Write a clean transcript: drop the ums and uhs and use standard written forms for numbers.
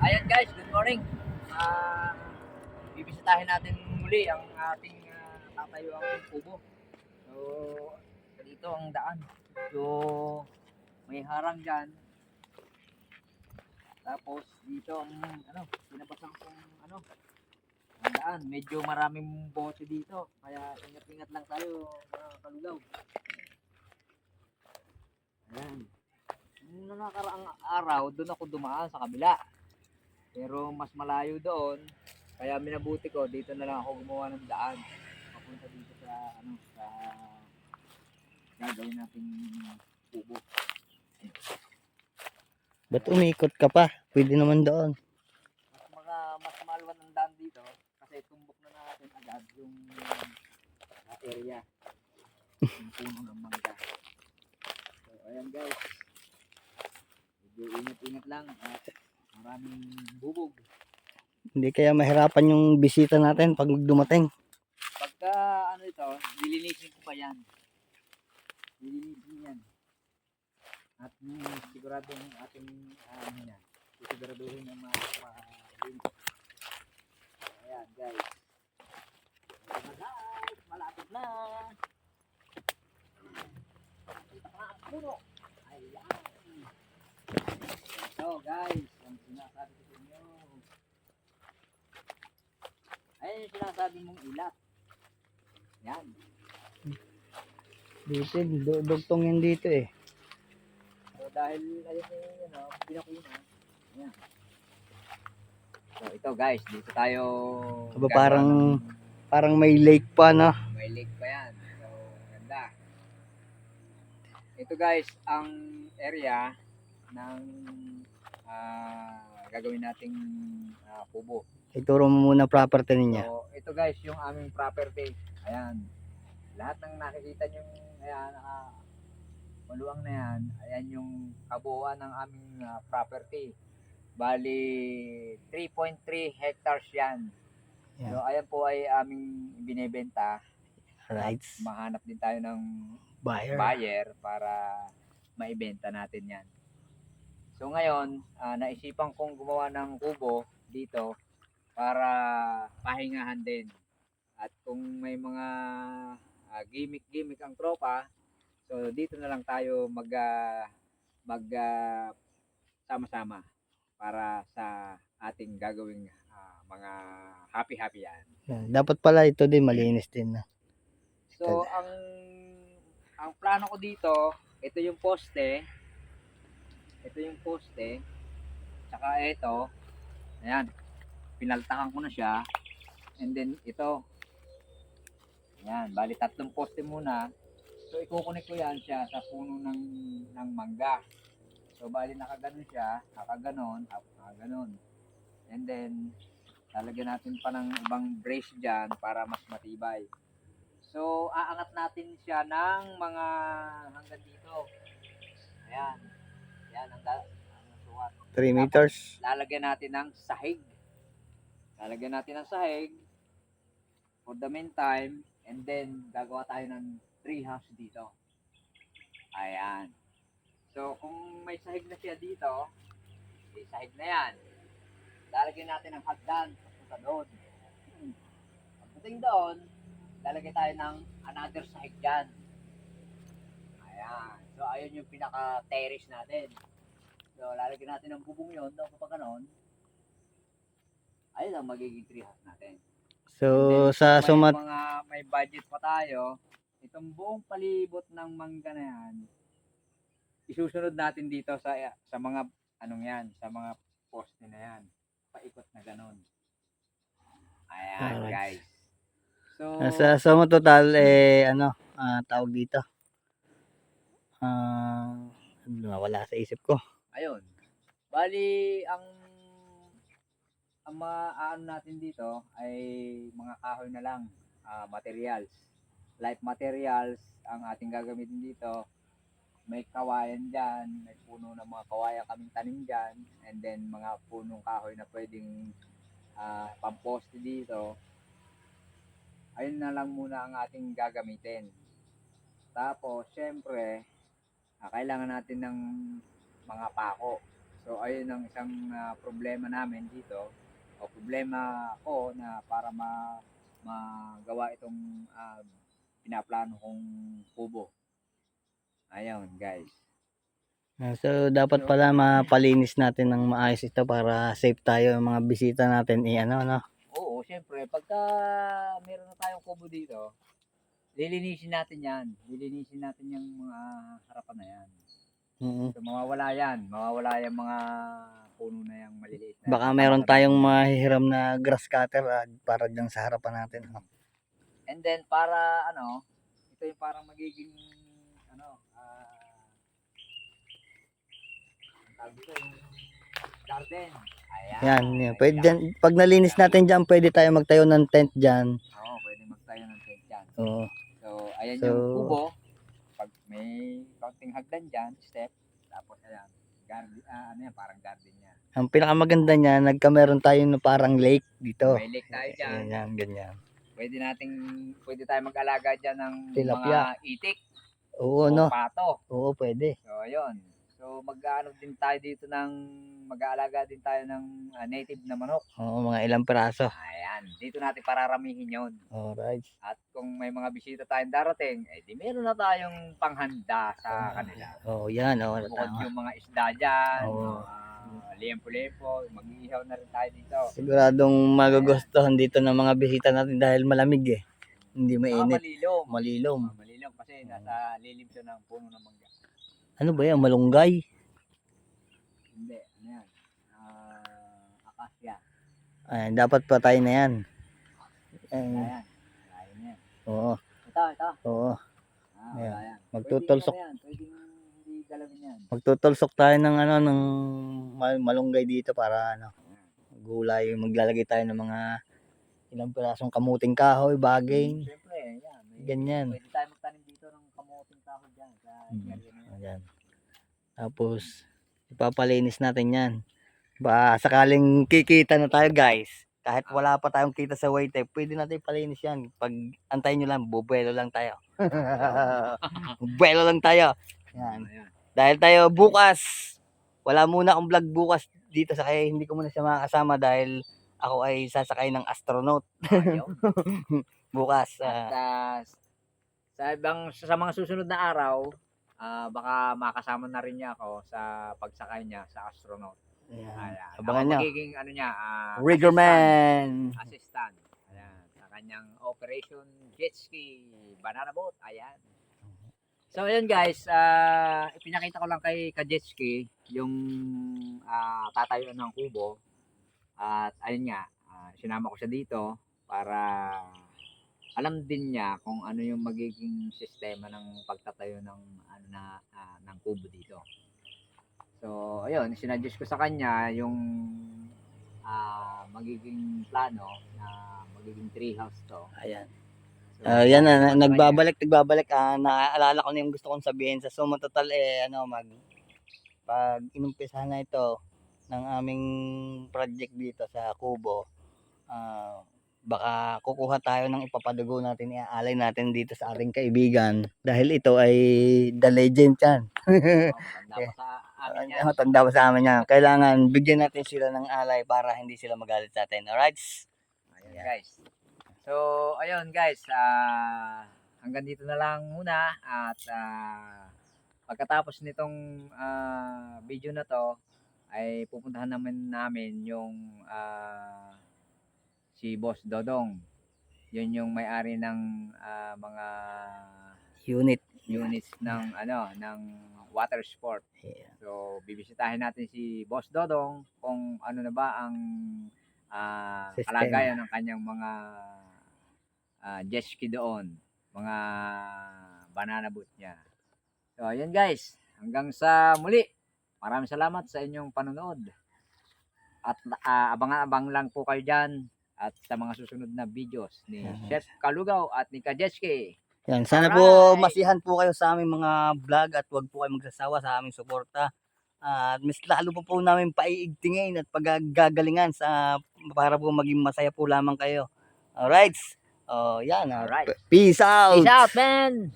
Ayan guys, good morning. Bibisitahin natin muli ang ating tatayuang kubo. So, dito ang daan. So, may harang dyan. Tapos dito ang pinapasan kong ang daan. Medyo maraming bote dito. Kaya ingat-ingat lang tayo mga kalugaw. Ayan. Nung nakaraang araw, doon ako dumaan sa kabila. Pero mas malayo doon, kaya minabuti ko dito na lang ako gumawa ng daan papunta dito sa sa gagawin nating kubo. Ba't umikot ka pa? Pwede naman doon. Mas malwan ang daan dito kasi tumbok na natin agad yung area yung puno ng mangga. So ayan guys, medyo ingat-ingat lang at maraming bubog. Hindi kaya mahirapan yung bisita natin pag dumating. Pagka ito, lilinisin ko pa yan. Lilinisin yan. At siguradong ating yan. Siguraduhin na malinis. Ayan guys. Malapit na. Kita ka na ang puno. Ayan. So guys, ang sinasabi ko sa inyo. Ayan yung sinasabi mong ilat. Yan. Dito, dugtong yan dito eh. So dahil ayun yung pinakuna. Ayan. So ito guys, dito tayo Aba, parang may lake pa na. May lake pa yan. So ganda. Ito guys, ang area ng gagawin nating kubo. Ituro mo muna property niya. So ito guys, yung aming property. Ayan. Lahat ng nakikita nyo, ayan, maluwang na yan, ayan yung kabuuan ng aming property. Bali, 3.3 hectares yan. Yan. So, ayan po ay aming binebenta. Right. Mahanap din tayo ng buyer para maibenta natin yan. So, ngayon, naisipan kong gumawa ng kubo dito para pahingahan din. At kung may mga gimmick ang tropa, so dito na lang tayo sama-sama para sa ating gagawing mga happy yan. Dapat pala ito din malinis din na. So ang plano ko dito, ito yung poste. Tsaka ito, ayan, pinaltakan ko na siya. And then ito, ayan, bali 3 poste muna. So ikukunik ko yan siya sa puno ng mangga. So bali nakaganon siya, nakaganon. And then lalagyan natin pa ng ibang brace dyan para mas matibay. So aangat natin siya ng mga hanggang dito. Ayan. Yan ang sukat. 3 meters. Lalagyan natin ng sahig. For the meantime, and then gagawa tayo ng tree house dito. Ayan. So kung may sahig na siya dito, sahig na yan. Lalagyan natin ng hagdan papunta doon. Pagdating doon, lalagyan tayo ng another sahig dyan. Ayan. So ayun yung pinaka-terrace natin. So lalagyan natin ng bubong yun, doon pa ganon. Ayun ang magiging tree house natin. So sa may budget pa tayo, itong buong palibot ng mangga na yan, isusunod natin dito sa mga sa mga poste na yan. Paikot na ganon. Ayan, guys. So sa suma total tawag dito. Wala sa isip ko. Ayun. Bali ang maano natin dito ay mga kahoy na lang, materials. Light materials ang ating gagamitin dito. May kawayan dyan, may puno ng mga kawayan kaming tanim dyan, and then mga punong kahoy na pwedeng pamposte dito. Ayun na lang muna ang ating gagamitin. Tapos, syempre, kailangan natin ng mga pako. So ayun ang isang problema namin dito o problema ko na para magawa itong pinaplano kong kubo. Ayun guys. So dapat pala mapalinis natin ng maayos ito para safe tayo yung mga bisita natin ano no. Oo, syempre pagka meron na tayong kubo dito, lilinisin natin yan. Lilinisin natin yung mga harapan na yan. So mawawala yan. Mawawala yung mga puno na yung maliliit na. Baka meron tayong mahihiram na grass cutter para dyan sa harapan natin. And then para ito yung parang magiging tawag dito, yung garden. Ayan. Yan. Pwede dyan, pag nalinis natin dyan, pwede tayo magtayo ng tent dyan. Oo, pwede magtayo ng tent dyan. Oo. So, ayan So, yung kubo. Pag may kaunting hagdan dyan, step. Tapos ayan, garden, yan, parang garden yan. Ang pinakamaganda niya, nagkameron tayo ng parang lake dito. May lake tayo dyan. Ganyan, ganyan. Pwede tayo mag-alaga dyan ng Tilapia. mga itik. Oo, O no? pato. Oo, pwede. So, ayun. So, mag-aalaga din tayo ng native na manok. Oo, mga ilang piraso. Ayan. Dito natin pararamihin yon. Alright. At kung may mga bisita tayong darating, di meron na tayong panghanda sa kanila. Oo, yan. Oo, Bukod tama. yung mga isda dyan, Oo. lempo-lempo, mag-iihaw na rin tayo dito. Siguradong magugustuhan dito ng mga bisita natin dahil malamig eh. Hindi mainit. Malilom. Malilom. Malilom kasi nasa lilim siya ng puno ng mangga. Ano ba yan? Malunggay? Hindi, ano yan? Akasya. Ay, dapat patay na yan. Ayan. Ayan yan. Oo. Ito. Oo. Wala Ayan. yan. Magtutulsok. Pwedeng hindi galawin yan. Magtutulsok tayo ng ng malunggay dito para gulay. Maglalagay tayo ng mga ilang pirasong kamuting kahoy, bagay. Siyempre, yan. Ganyan. Pwede tayo magtanim dito ng kamuting kahoy dyan. Ayan. Tapos, ipapalinis natin yan. Ba, sakaling kikita na tayo guys. Kahit wala pa tayong kita sa white tape, pwede natin ipalinis yan. Pag antayin nyo lang, bubuelo lang tayo. Bubuelo lang tayo. Yan. Dahil tayo bukas, wala muna akong vlog bukas dito sa kaya hindi ko muna siya makakasama dahil ako ay sasakay ng astronaut. Bukas. Sa mga susunod na araw, baka makasama na rin niya ako sa pagsakay niya sa astronaut. Ayan. Ayan. Abangan Ako nyo. magiging Riggerman. assistant. Ayan. Sa kanyang operation jet ski, banana boat. Ayan. So ayun guys, ipinakita ko lang kay ka-jet ski yung tatayuan ng kubo. At ayun nga, sinama ko siya dito para alam din niya kung ano yung magiging sistema ng pagtatayo ng ng kubo dito. So, ayun, sinuggest ko sa kanya yung magiging plano na magiging treehouse to. Ayan. So, Yan na, nagbabalik. Naaalala ko na yung gusto kong sabihin sa suma total pag inumpisahan na ito ng aming project dito sa Kubo, baka kukuha tayo ng ipapadugo natin, iaalay natin dito sa ating kaibigan dahil ito ay the legend yan. Matanda pa sa amin yan. Kailangan bigyan natin sila ng alay para hindi sila magalit sa atin. Alright? Ayun guys. So, ayun guys, hanggang dito na lang muna at pagkatapos nitong video na to ay pupuntahan namin yung si Boss Dodong. Yun yung may-ari ng mga units ng ng water sport. Yeah. So bibisitahin natin si Boss Dodong kung ano na ba ang kalagayan ng kanyang mga jet ski doon, mga banana boat niya. So ayun guys, hanggang sa muli. Maraming salamat sa inyong panonood. At abang-abang lang po kayo dyan at sa mga susunod na videos ni Chef Kalugaw at ni Kajetski. Yan, sana po masihan po kayo sa aming mga vlog at huwag po kayo magsasawa sa aming suporta. At mas lalo po namin paiigtingin at paggagalingan para po maging masaya po lamang kayo. Alright? Yan. Alright. Peace out! Peace out, man!